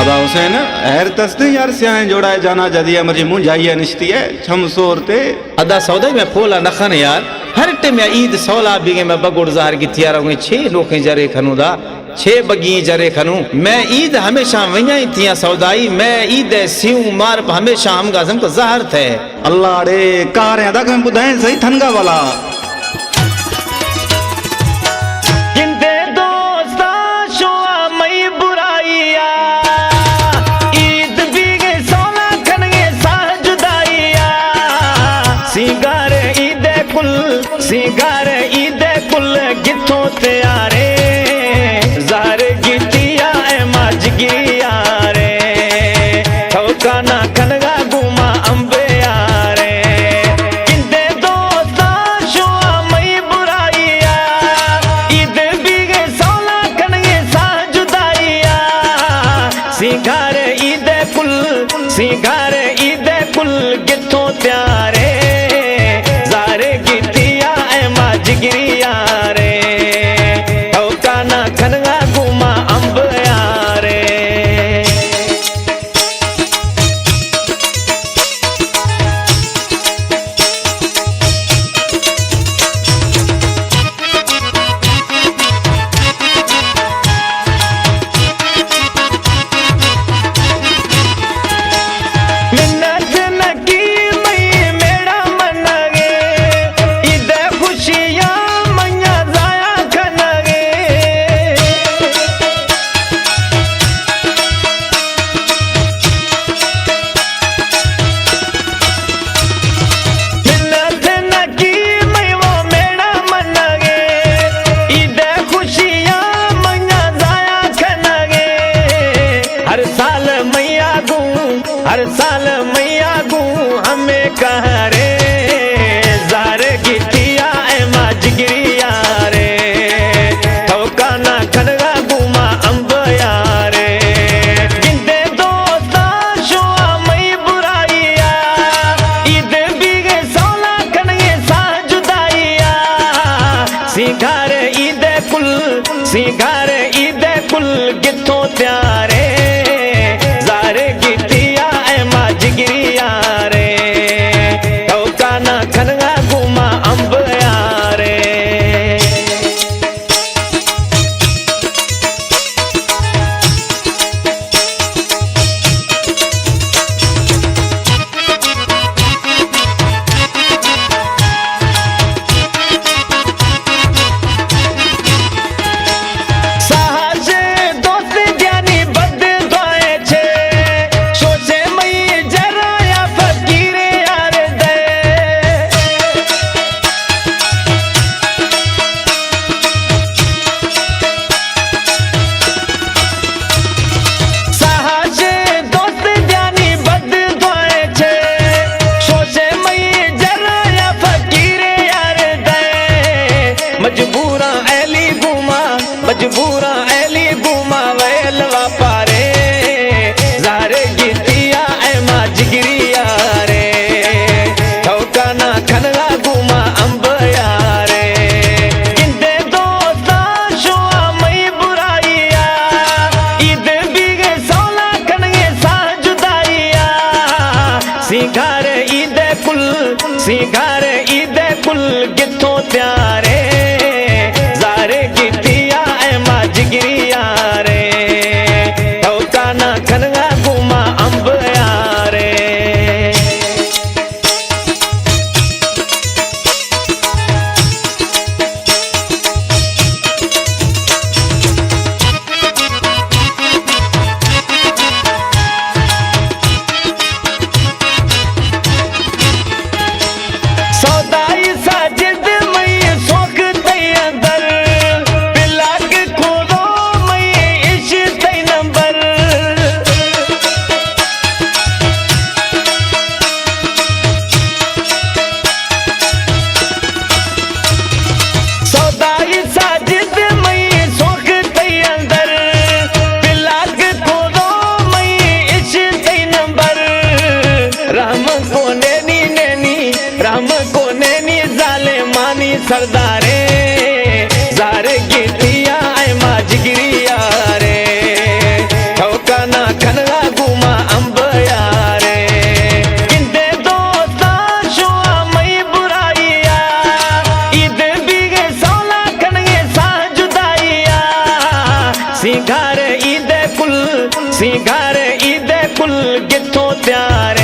अबा हुसैन हर तस्ते यार स्याह जोड़ा जाना जदिया मजी मुंजाइया निश्ती है छमसोर ते अदा सौदा में फोला नखन यार हर टे में ईद सौला बिगे में बगुड़ ज़ाहर की तियारा हुए छे लोखे जरे खनुदा छे बगी जरे खनु मैं ईद हमेशा वही थिया सौदाई मैं ईद सिऊ मार हमेशा हम गाजम तो ज़ाहर थे अल्लाह रे कार अदा कम बुधाए सही थनगा वाला सिंगार ईद कुल गिथो त्यारे ज़ाहर गितिया माज गिरिया रे ठोकाना खनगा गुमा अंबे यारे इंदे दोस्ता शुआ मई बुराइया ईद बिगे सौला खनगे सा जुदाइया सिंगार ईद कुल गिथो त्यारे गिरिया रे ठोकाना खनगा गुमा अंब यारे हर साल मैया गू हमें कह रे ज़ाहर गितिया माज गिरिया रे ठोकाना खनगा गुमा अंब यारे गिंदे दोस्ता शुआ मई बुराइया ईद बिगे सौला खनगे सा जुदाइया सिंगार ईद कुल गिथो त्यारे ज़ाहर गितिया माज सिंगार ईद कुल सिंगार ईद कुल किथों त्यार